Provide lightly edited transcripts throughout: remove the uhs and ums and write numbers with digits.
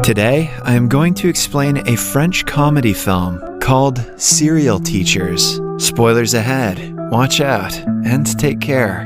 Today, I am going to explain a French comedy film called Serial Teachers. Spoilers ahead, watch out, and take care.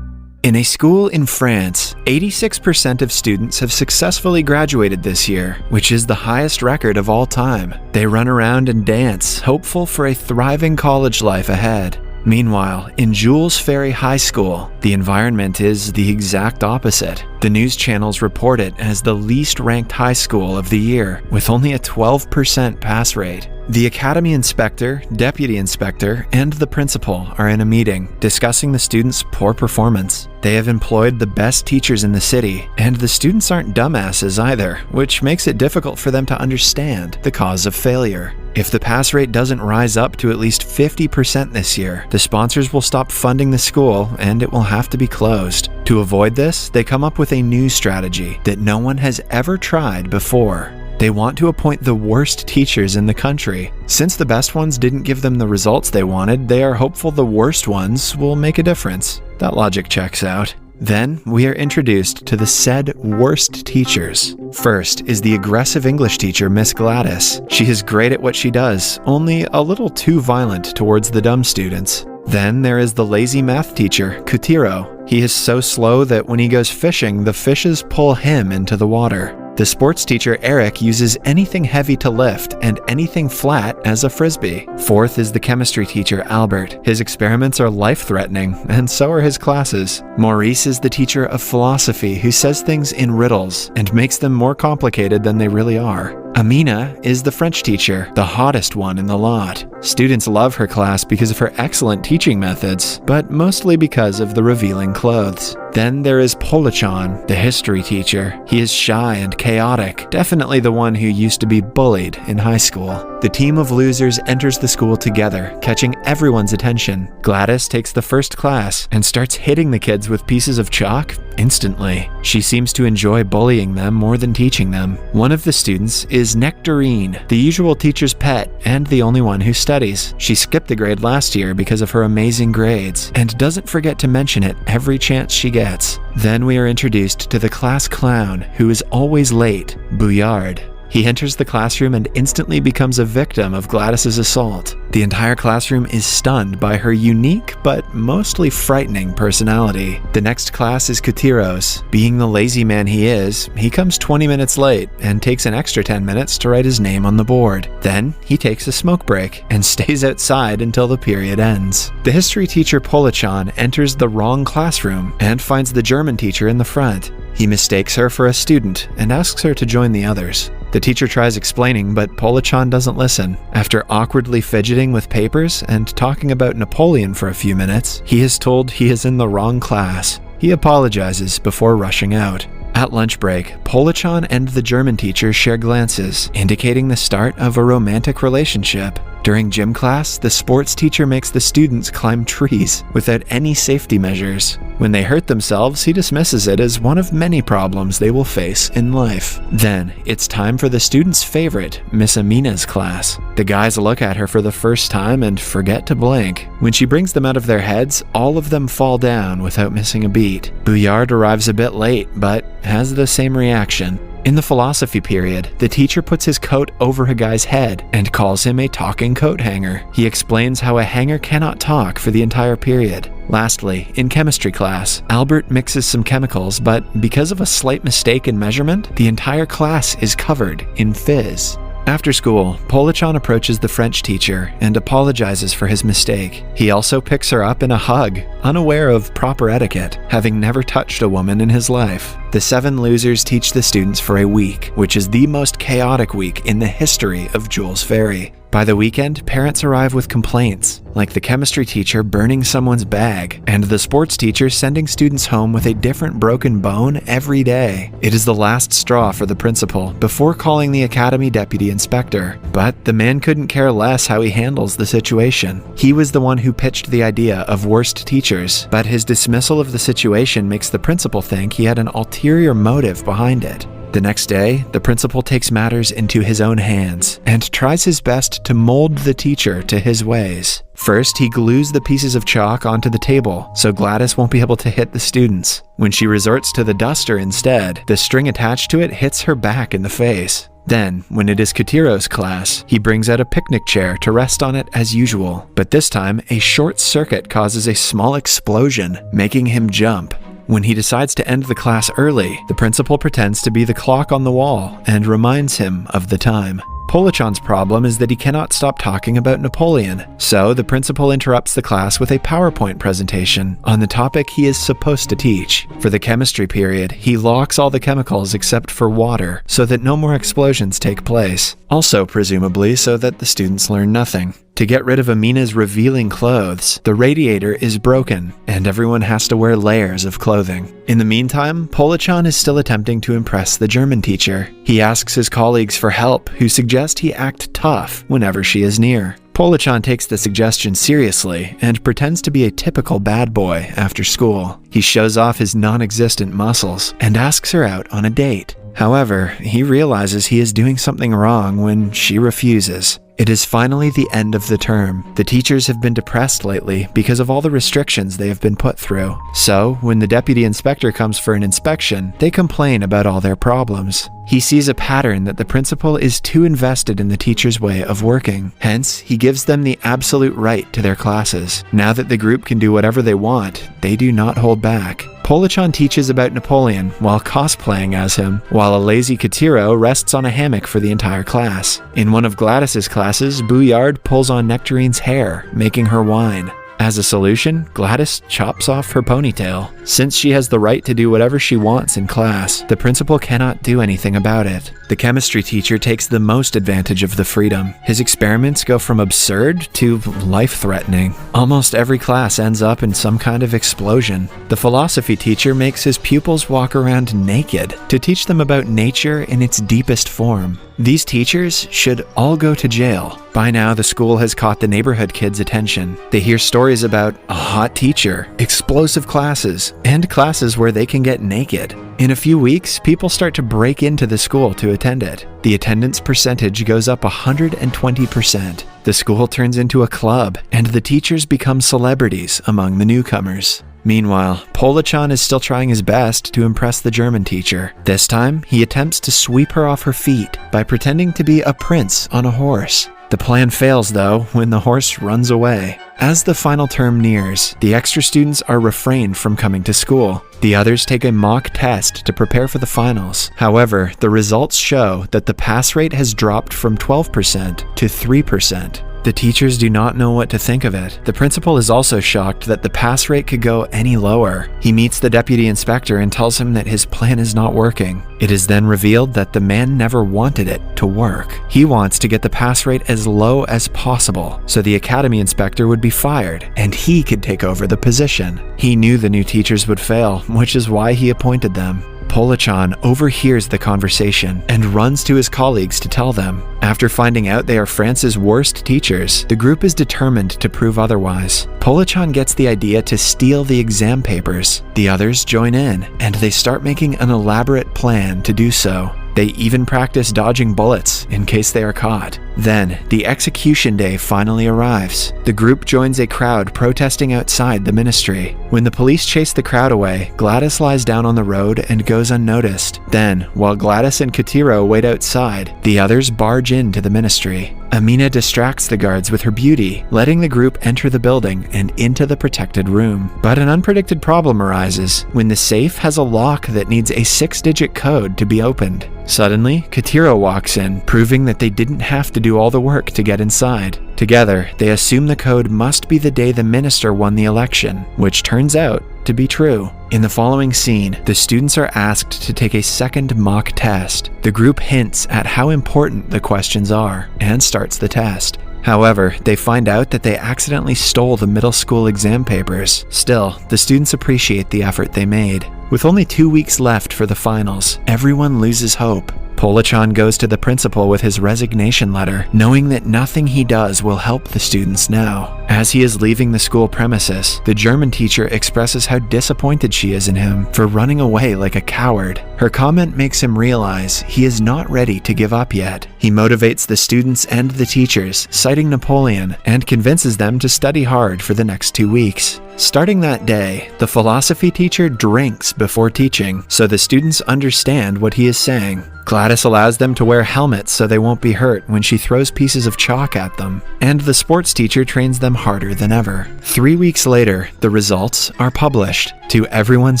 In a school in France, 86% of students have successfully graduated this year, which is the highest record of all time. They run around and dance, hopeful for a thriving college life ahead. Meanwhile, in Jules Ferry High School, the environment is the exact opposite. The news channels report it as the least ranked high school of the year, with only a 12% pass rate. The academy inspector, deputy inspector, and the principal are in a meeting, discussing the students' poor performance. They have employed the best teachers in the city, and the students aren't dumbasses either, which makes it difficult for them to understand the cause of failure. If the pass rate doesn't rise up to at least 50% this year, the sponsors will stop funding the school and it will have to be closed. To avoid this, they come up with a new strategy that no one has ever tried before. They want to appoint the worst teachers in the country. Since the best ones didn't give them the results they wanted, they are hopeful the worst ones will make a difference. That logic checks out. Then, we are introduced to the said worst teachers. First is the aggressive English teacher, Miss Gladys. She is great at what she does, only a little too violent towards the dumb students. Then there is the lazy math teacher, Kutiro. He is so slow that when he goes fishing, the fishes pull him into the water. The sports teacher, Eric, uses anything heavy to lift and anything flat as a frisbee. Fourth is the chemistry teacher, Albert. His experiments are life-threatening, and so are his classes. Maurice is the teacher of philosophy who says things in riddles and makes them more complicated than they really are. Amina is the French teacher, the hottest one in the lot. Students love her class because of her excellent teaching methods, but mostly because of the revealing clothes. Then there is Polachan, the history teacher. He is shy and chaotic, definitely the one who used to be bullied in high school. The team of losers enters the school together, catching everyone's attention. Gladys takes the first class and starts hitting the kids with pieces of chalk instantly. She seems to enjoy bullying them more than teaching them. One of the students is Nectarine, the usual teacher's pet and the only one who studies. She skipped the grade last year because of her amazing grades and doesn't forget to mention it every chance she gets. Then we are introduced to the class clown who is always late, Bouillard. He enters the classroom and instantly becomes a victim of Gladys's assault. The entire classroom is stunned by her unique but mostly frightening personality. The next class is Kutiros. Being the lazy man he is, he comes 20 minutes late and takes an extra 10 minutes to write his name on the board. Then he takes a smoke break and stays outside until the period ends. The history teacher Polachan enters the wrong classroom and finds the German teacher in the front. He mistakes her for a student and asks her to join the others. The teacher tries explaining, but Polachan doesn't listen. After awkwardly fidgeting with papers and talking about Napoleon for a few minutes, he is told he is in the wrong class. He apologizes before rushing out. At lunch break, Polachan and the German teacher share glances, indicating the start of a romantic relationship. During gym class, the sports teacher makes the students climb trees without any safety measures. When they hurt themselves, he dismisses it as one of many problems they will face in life. Then, it's time for the students' favorite, Miss Amina's class. The guys look at her for the first time and forget to blink. When she brings them out of their heads, all of them fall down without missing a beat. Bouillard arrives a bit late, but has the same reaction. In the philosophy period, the teacher puts his coat over a guy's head and calls him a talking coat hanger. He explains how a hanger cannot talk for the entire period. Lastly, in chemistry class, Albert mixes some chemicals, but because of a slight mistake in measurement, the entire class is covered in fizz. After school, Polachan approaches the French teacher and apologizes for his mistake. He also picks her up in a hug, unaware of proper etiquette, having never touched a woman in his life. The 7 losers teach the students for a week, which is the most chaotic week in the history of Jules Ferry. By the weekend, parents arrive with complaints, like the chemistry teacher burning someone's bag, and the sports teacher sending students home with a different broken bone every day. It is the last straw for the principal, before calling the academy deputy inspector. But the man couldn't care less how he handles the situation. He was the one who pitched the idea of worst teachers, but his dismissal of the situation makes the principal think he had an ulterior motive behind it. The next day, the principal takes matters into his own hands and tries his best to mold the teacher to his ways. First, he glues the pieces of chalk onto the table so Gladys won't be able to hit the students. When she resorts to the duster instead, the string attached to it hits her back in the face. Then, when it is Katiro's class, he brings out a picnic chair to rest on it as usual. But this time, a short circuit causes a small explosion, making him jump. When he decides to end the class early, the principal pretends to be the clock on the wall and reminds him of the time. Polachan's problem is that he cannot stop talking about Napoleon, so the principal interrupts the class with a PowerPoint presentation on the topic he is supposed to teach. For the chemistry period, he locks all the chemicals except for water so that no more explosions take place, also presumably so that the students learn nothing. To get rid of Amina's revealing clothes, the radiator is broken, and everyone has to wear layers of clothing. In the meantime, Polachan is still attempting to impress the German teacher. He asks his colleagues for help, who suggest he act tough whenever she is near. Polachan takes the suggestion seriously and pretends to be a typical bad boy after school. He shows off his non-existent muscles and asks her out on a date. However, he realizes he is doing something wrong when she refuses. It is finally the end of the term. The teachers have been depressed lately because of all the restrictions they have been put through. So, when the deputy inspector comes for an inspection, they complain about all their problems. He sees a pattern that the principal is too invested in the teacher's way of working. Hence, he gives them the absolute right to their classes. Now that the group can do whatever they want, they do not hold back. Polachan teaches about Napoleon while cosplaying as him, while a lazy Katiro rests on a hammock for the entire class. In one of Gladys's classes, Bouillard pulls on Nectarine's hair, making her whine. As a solution, Gladys chops off her ponytail. Since she has the right to do whatever she wants in class, the principal cannot do anything about it. The chemistry teacher takes the most advantage of the freedom. His experiments go from absurd to life-threatening. Almost every class ends up in some kind of explosion. The philosophy teacher makes his pupils walk around naked to teach them about nature in its deepest form. These teachers should all go to jail. By now, the school has caught the neighborhood kids' attention. They hear stories about a hot teacher, explosive classes, and classes where they can get naked. In a few weeks, people start to break into the school to attend it. The attendance percentage goes up 120%. The school turns into a club, and the teachers become celebrities among the newcomers. Meanwhile, Polachan is still trying his best to impress the German teacher. This time, he attempts to sweep her off her feet by pretending to be a prince on a horse. The plan fails, though, when the horse runs away. As the final term nears, the extra students are refrained from coming to school. The others take a mock test to prepare for the finals. However, the results show that the pass rate has dropped from 12% to 3%. The teachers do not know what to think of it. The principal is also shocked that the pass rate could go any lower. He meets the deputy inspector and tells him that his plan is not working. It is then revealed that the man never wanted it to work. He wants to get the pass rate as low as possible, so the academy inspector would be fired and he could take over the position. He knew the new teachers would fail, which is why he appointed them. Polachan overhears the conversation and runs to his colleagues to tell them. After finding out they are France's worst teachers, the group is determined to prove otherwise. Polachan gets the idea to steal the exam papers. The others join in, and they start making an elaborate plan to do so. They even practice dodging bullets in case they are caught. Then, the execution day finally arrives. The group joins a crowd protesting outside the ministry. When the police chase the crowd away, Gladys lies down on the road and goes unnoticed. Then, while Gladys and Katiro wait outside, the others barge into the ministry. Amina distracts the guards with her beauty, letting the group enter the building and into the protected room. But an unpredicted problem arises when the safe has a lock that needs a 6-digit code to be opened. Suddenly, Katiro walks in, proving that they didn't have to do all the work to get inside. Together, they assume the code must be the day the minister won the election, which turns out to be true. In the following scene, the students are asked to take a second mock test. The group hints at how important the questions are and starts the test. However, they find out that they accidentally stole the middle school exam papers. Still, the students appreciate the effort they made. With only 2 weeks left for the finals, everyone loses hope. Polachan goes to the principal with his resignation letter, knowing that nothing he does will help the students now. As he is leaving the school premises, the German teacher expresses how disappointed she is in him for running away like a coward. Her comment makes him realize he is not ready to give up yet. He motivates the students and the teachers, citing Napoleon, and convinces them to study hard for the next 2 weeks. Starting that day, the philosophy teacher drinks before teaching, so the students understand what he is saying. Gladys allows them to wear helmets so they won't be hurt when she throws pieces of chalk at them, and the sports teacher trains them harder than ever. 3 weeks later, the results are published. To everyone's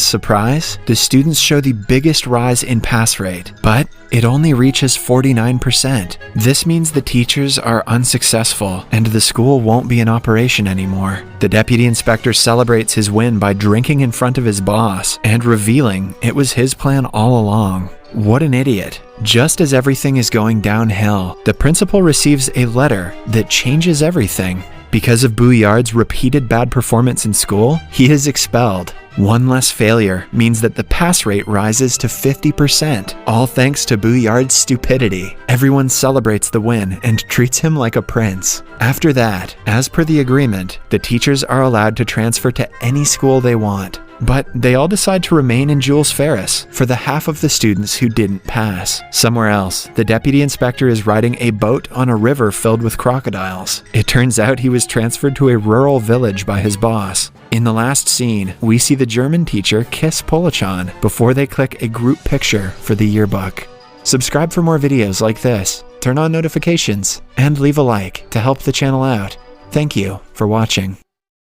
surprise, the students show the biggest rise in pass rate, but it only reaches 49%. This means the teachers are unsuccessful, and the school won't be in operation anymore. The deputy inspector celebrates his win by drinking in front of his boss and revealing it was his plan all along. What an idiot. Just as everything is going downhill, the principal receives a letter that changes everything. Because of Bouillard's repeated bad performance in school, he is expelled. One less failure means that the pass rate rises to 50%, all thanks to Bouillard's stupidity. Everyone celebrates the win and treats him like a prince. After that, as per the agreement, the teachers are allowed to transfer to any school they want. But they all decide to remain in Jules Ferris for the half of the students who didn't pass. Somewhere else, the deputy inspector is riding a boat on a river filled with crocodiles. It turns out he was transferred to a rural village by his boss. In the last scene, we see the German teacher kiss Polachan before they click a group picture for the yearbook. Subscribe for more videos like this, turn on notifications, and leave a like to help the channel out. Thank you for watching.